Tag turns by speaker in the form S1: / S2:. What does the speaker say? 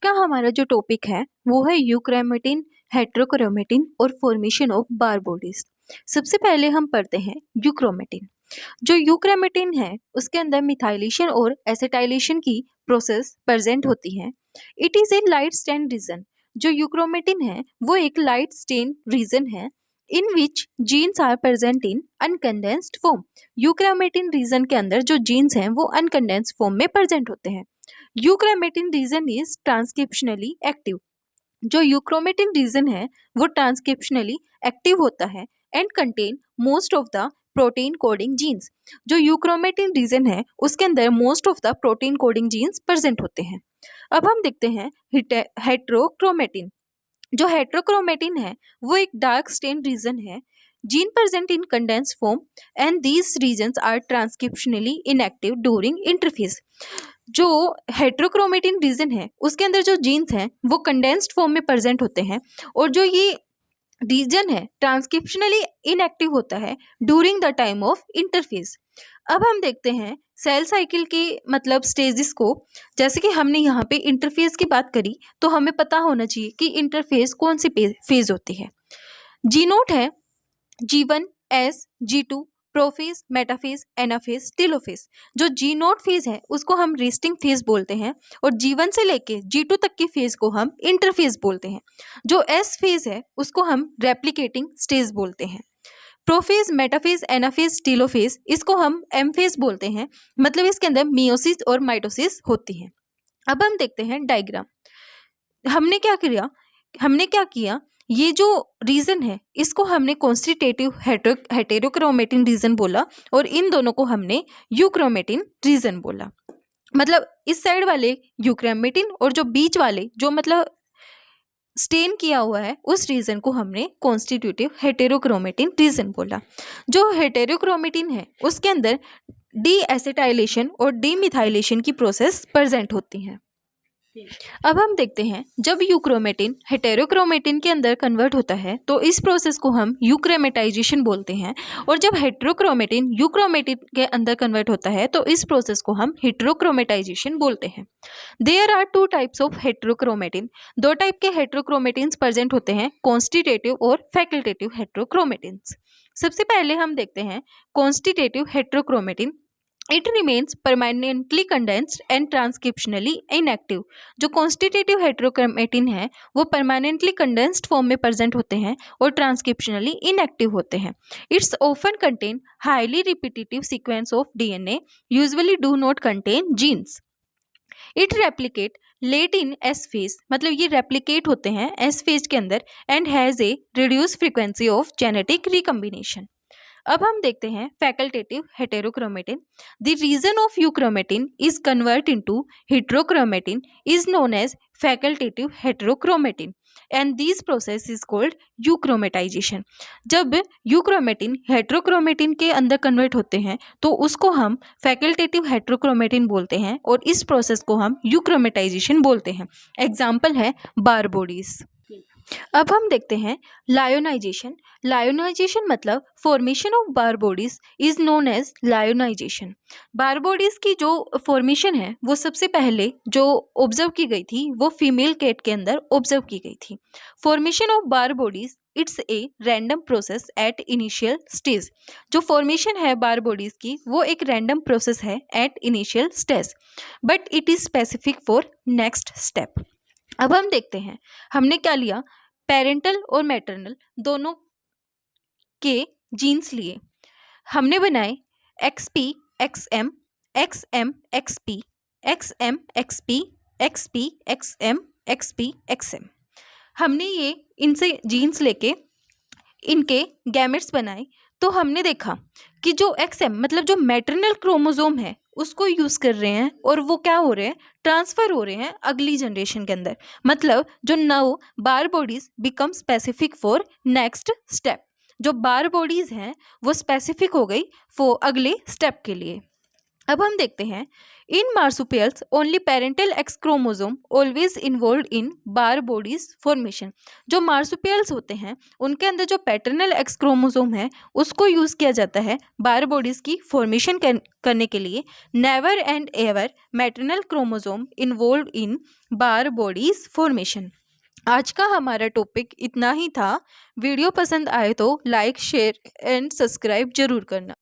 S1: का हमारा जो टॉपिक है वो है यूक्रोमेटिन, हेट्रोक्रोमेटिन और फॉर्मेशन ऑफ बार बॉडीज। सबसे पहले हम पढ़ते हैं यूक्रोमेटिन। जो यूक्रोमेटिन है उसके अंदर मिथाइलेशन और एसिटाइलेशन की प्रोसेस प्रेजेंट होती है। It is a light stain region. जो यूक्रोमेटिन है वो एक लाइट स्टेन रीजन है in which genes are present in uncondensed form. Euchromatin region के अंदर जो जीन्स हैं वो अनकंडेंस्ड फॉर्म में प्रेजेंट होते हैं। Euchromatin region is transcriptionally active. जो यूक्रोमेटिन रीजन है वो ट्रांसक्रिप्शनली एक्टिव होता है and contain most of the protein coding genes. जो यूक्रोमेटिन रीजन है उसके अंदर most of the protein coding genes present होते हैं। अब हम देखते हैं हेट्रोक्रोमेटिन। जो हेट्रोक्रोमेटिन है वो एक डार्क स्टेन रीजन है gene present in condense form and these regions are transcriptionally inactive during interphase. जो हेट्रोक्रोमेटिन रीजन है उसके अंदर जो जीन्स हैं वो कंडेंस्ड फॉर्म में प्रेजेंट होते हैं और जो ये रीजन है ट्रांसक्रिप्शनली इनएक्टिव होता है during the time of interphase. अब हम देखते हैं सेल साइकिल के मतलब स्टेजेस को। जैसे कि हमने यहाँ पे इंटरफेज की बात करी तो हमें पता होना चाहिए कि इंटरफेज कौन सी फेज होती है। जी नोट है G1, S, G2, prophase, metaphase, anaphase, telophase. जो जी नोट फेज है उसको हम रेस्टिंग फेज बोलते हैं और G1 से लेके G2 तक की फेज को हम इंटरफेज बोलते हैं। जो S फेज है उसको हम रेप्लिकेटिंग स्टेज बोलते हैं। प्रोफेज, मेटाफेज, एनाफेज, टेलोफेज इसको हम एम फेज बोलते हैं। मतलब इसके अंदर मियोसिस और माइटोसिस होती है। अब हम देखते हैं डायग्राम। हमने क्या किया ये जो रीजन है इसको हमने कॉन्स्टिट्यूटिव हेटेरोक्रोमेटिन रीजन बोला और इन दोनों को हमने यूक्रोमेटिन रीजन बोला। मतलब इस साइड वाले यूक्रोमेटिन और जो बीच वाले जो मतलब स्टेन किया हुआ है उस रीजन को हमने कॉन्स्टिट्यूटिव हेटेरोक्रोमेटिन रीजन बोला। जो हेटेरोक्रोमेटिन है उसके अंदर डी एसिटाइलेशन और डीमिथाइलेशन की प्रोसेस प्रेजेंट होती हैं। अब हम देखते हैं जब यूक्रोमेटिन हेटेरोक्रोमेटिन के अंदर कन्वर्ट होता है तो इस प्रोसेस को हम यूक्रोमेटाइजेशन बोलते हैं और जब हेटेरोक्रोमेटिन यूक्रोमेटिन के अंदर कन्वर्ट होता है तो इस प्रोसेस को हम हेटेरोक्रोमेटाइजेशन बोलते हैं। There are two types of heterochromatin. दो टाइप के हेटेरोक्रोमेटिन्स प्रेजेंट होते हैं, कॉन्स्टिट्यूटिव और फैकल्टेटिव हेटेरोक्रोमेटिन्स। सबसे पहले हम देखते हैं constitutive heterochromatin. It remains permanently condensed and transcriptionally inactive. जो कॉन्स्टिट्यूटिव हेटेरोक्रोमेटिन है वो परमानेंटली कंडेंस्ड फॉर्म में प्रेजेंट होते हैं और ट्रांसक्रिप्शनली इनएक्टिव होते हैं। It's often contain highly repetitive sequence of DNA, usually do not contain genes. It replicate late in S phase. मतलब ये रेप्लिकेट होते हैं एस फेज के अंदर and has a reduce frequency of genetic recombination. अब हम देखते हैं facultative heterochromatin. The region of euchromatin is convert into heterochromatin is known as facultative heterochromatin and this process is called euchromatization. जब euchromatin हेटेरोक्रोमेटिन के अंदर convert होते हैं तो उसको हम फैकल्टेटिव हेटेरोक्रोमेटिन बोलते हैं और इस प्रोसेस को हम यूक्रोमेटाइजेशन बोलते हैं। एग्जाम्पल है बार बॉडीज। अब हम देखते हैं लायोनाइजेशन। लायोनाइजेशन मतलब formation of Barr bodies is known as lyonization. Barr bodies की जो फॉर्मेशन है वो सबसे पहले जो ऑब्जर्व की गई थी वो फीमेल कैट के अंदर ऑब्जर्व की गई थी। Formation of Barr bodies it's a random process at initial stage. जो फॉर्मेशन है बार बॉडीज की वो एक रैंडम प्रोसेस है at initial stage but it is specific for next step. अब हम देखते हैं हमने क्या लिया, पेरेंटल और मैटरनल दोनों के जीन्स लिए। हमने बनाए XP XM XM XP XM XP XP XM XP XM। हमने ये इनसे जीन्स लेके इनके गैमेट्स बनाए तो हमने देखा कि जो XM मतलब जो मैटरनल क्रोमोसोम है उसको यूज कर रहे हैं और वो क्या हो रहे हैं, ट्रांसफर हो रहे हैं अगली जनरेशन के अंदर। मतलब जो now bar bodies become specific for next step. जो बार बॉडीज हैं वो स्पेसिफिक हो गई फॉर अगले स्टेप के लिए। अब हम देखते हैं in marsupials only parental X chromosome always involve in Barr bodies formation. जो मार्सुपियल्स होते हैं उनके अंदर जो पैटर्नल एक्स क्रोमोसोम है उसको यूज किया जाता है बार बॉडीज की फॉर्मेशन करने के लिए। Never and ever maternal chromosome involve in Barr bodies formation. आज का हमारा टॉपिक इतना ही था। वीडियो पसंद आए तो लाइक शेयर एंड सब्सक्राइब जरूर करना।